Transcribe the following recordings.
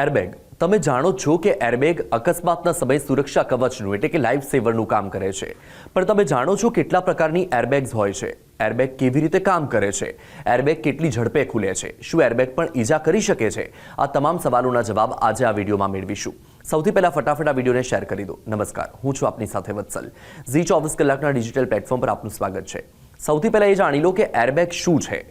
Airbag તમે જાણો છો કે એરબેગ અકસ્માતના સમયે સુરક્ષા કવચનું એટલે કે લાઈફ સેવરનું કામ કરે છે, પણ તમે જાણો છો કેટલા પ્રકારની એરબેગ્સ હોય છે? એરબેગ કેવી રીતે કામ કરે છે? એરબેગ કેટલી ઝડપે ખુલે છે? શું એરબેગ પણ ઈજા કરી શકે છે? આ તમામ સવાલોના જવાબ આજે આ વિડીયોમાં મેળવીશું. સૌથી પહેલા ફટાફટ આ વિડીયોને શેર કરી દો. નમસ્કાર, હું છું આપની સાથે વત્સલ. ઝી 24 કલાકના ડિજિટલ પ્લેટફોર્મ પર આપનું સ્વાગત છે. સૌથી પહેલા એ જાણી લો કે એરબેગ શું છે.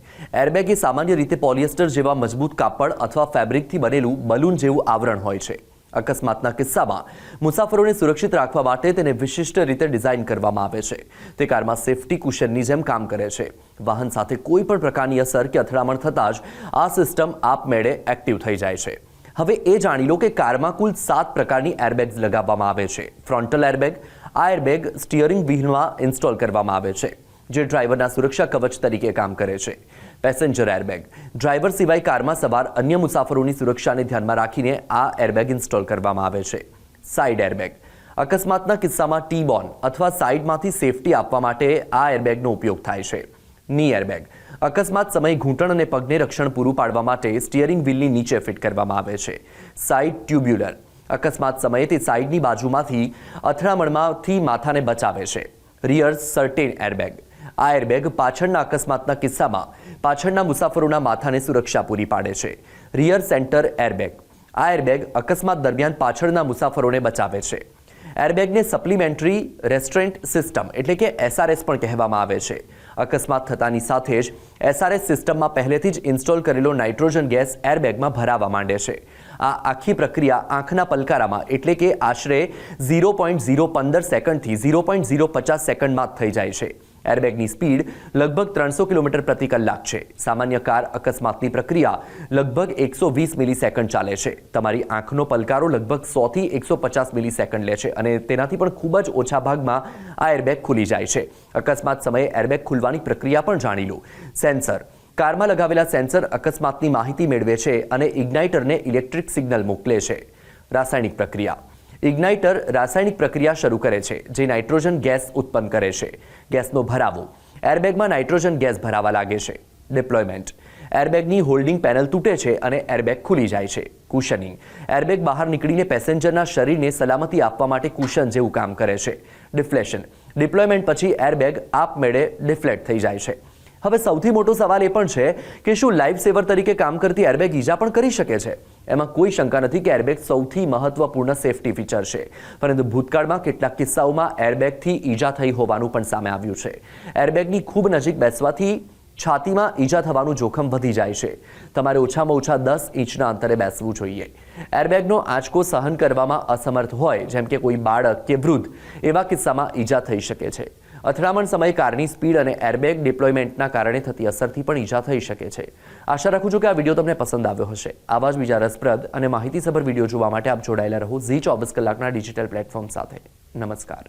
એરબેગ એ સામાન્ય રીતે પોલિએસ્ટર જેવા મજબૂત કાપડ અથવા ફેબ્રિકથી બનેલું બલૂન જેવું આવરણ હોય છે. અકસ્માતના કિસ્સામાં મુસાફરોને સુરક્ષિત રાખવા માટે તેને વિશિષ્ટ રીતે ડિઝાઇન કરવામાં આવે છે. તે કારમાં સેફટી કુશનની જેમ કામ કરે છે. વાહન સાથે કોઈ પણ પ્રકારની અસર કે અથડામણ થતાં જ આ સિસ્ટમ આપમેળે એક્ટિવ થઈ જાય છે. હવે એ જાણી લો કે કારમાં કુલ 7 પ્રકારની એરબેગ્સ લગાવવામાં આવે છે. Frontal airbag. આ એરબેગ સ્ટીયરિંગ વ્હીલમાં ઇન્સ્ટોલ કરવામાં આવે છે, જે ડ્રાઈવરના સુરક્ષા કવચ તરીકે કામ કરે છે. Passenger airbag. ડ્રાઈવર સિવાય કારમાં સવાર અન્ય મુસાફરોની સુરક્ષાને ધ્યાનમાં રાખીને આ એરબેગ ઇન્સ્ટોલ કરવામાં આવે છે. Side airbag. અકસ્માતના કિસ્સામાં ટી બોન અથવા સાઇડમાંથી સેફટી આપવા માટે આ એરબેગનો ઉપયોગ થાય છે. ની એરબેગ. અકસ્માત સમયે ઘૂંટણ અને પગને રક્ષણ પૂરું પાડવા માટે સ્ટીયરિંગ વ્હીલની નીચે ફિટ કરવામાં આવે છે. Side tubular. અકસ્માત સમયે તે સાઇડની બાજુમાંથી અથડામણમાંથી માથાને બચાવે છે. Rear certain airbag. આ એરબેગ પાછળના અકસ્માતના કિસ્સામાં પાછળના મુસાફરોના માથાને સુરક્ષા પૂરી પાડે છે. Rear centre airbag. આ એરબેગ અકસ્માત દરમિયાન પાછળના મુસાફરોને બચાવે છે. એરબેગને સપ્લિમેન્ટરી રેસ્ટ્રેન્ટ સિસ્ટમ એટલે કે SRS પણ કહેવામાં આવે છે. અકસ્માત થતાની સાથે જ SRS સિસ્ટમમાં પહેલેથી જ ઇન્સ્ટોલ કરેલો નાઇટ્રોજન ગેસ એરબેગમાં ભરાવા માંડે છે. આ આખી પ્રક્રિયા આંખના પલકારામાં એટલે કે આશરે 0.015 સેકન્ડથી 0.050 સેકન્ડમાં થઈ જાય છે. એરબેગની સ્પીડ લગભગ 300 કિલોમીટર પ્રતિ કલાક છે. સામાન્ય કાર અકસ્માતની પ્રક્રિયા લગભગ 120 મિલીસેકન્ડ ચાલે છે. તમારી આંખનો પલકારો લગભગ 100 થી 150 મિલીસેકન્ડ લે છે અને તેનાથી પણ ખૂબ જ ઓછા ભાગમાં આ એરબેગ ખુલી જાય છે. અકસ્માત સમયે એરબેગ ખુલવાની પ્રક્રિયા પણ જાણી લો. સેન્સર. કારમાં લગાવેલા સેન્સર અકસ્માતની માહિતી મેળવે છે અને ઇગ્નાઇટરને ઇલેક્ટ્રિક સિગ્નલ મોકલે છે. રાસાયણિક પ્રક્રિયા. ઇગ્નાઇટર રાસાયણિક પ્રક્રિયા શરૂ કરે છે, જે નાઇટ્રોજન ગેસ ઉત્પન્ન કરે છે. ગેસનો ભરાવો. એરબેગમાં નાઇટ્રોજન ગેસ ભરાવા લાગે છે. ડિપ્લોયમેન્ટ. એરબેગની હોલ્ડિંગ પેનલ તૂટે છે અને એરબેગ ખુલી જાય છે. કુશનિંગ. એરબેગ બહાર નીકળીને પેસેન્જરના શરીરને સલામતી આપવા માટે કુશન જેવું કામ કરે છે. ડિફ્લેશન. ડિપ્લોયમેન્ટ પછી એરબેગ આપમેળે ડિફ્લેટ થઈ જાય છે. હવે સૌથી મોટો સવાલ એ પણ છે કે શું લાઈફ સેવર તરીકે કામ કરતી એરબેગ ઈજા પણ કરી શકે છે? એમાં કોઈ શંકા નથી કે એરબેગ સૌથી મહત્વપૂર્ણ સેફટી ફીચર છે, પરંતુ ભૂતકાળમાં કેટલાક કિસ્સાઓમાં એરબેગથી ઈજા થઈ હોવાનું પણ સામે આવ્યું છે. એરબેગની ખૂબ નજીક બેસવાથી છાતીમાં ઈજા થવાનું જોખમ વધી જાય છે. તમારે ઓછામાં ઓછા 10 ઇંચના અંતરે બેસવું જોઈએ. એરબેગનો આંચકો સહન કરવામાં અસમર્થ હોય, જેમ કે કોઈ બાળક કે વૃદ્ધ, એવા કિસ્સામાં ઈજા થઈ શકે છે. અથડામણ સમયે કારની સ્પીડ અને એરબેગ ડિપ્લોયમેન્ટના કારણે થતી અસરથી પણ ઈજા થઈ શકે છે. આશા રાખું છું કે આ વિડીયો તમને પસંદ આવ્યો હશે. આવા જ બીજા રસપ્રદ અને માહિતીસભર વિડીયો જોવા માટે આપ જોડાયેલા રહો ઝી 24 કલાકના ડિજિટલ પ્લેટફોર્મ સાથે. નમસ્કાર.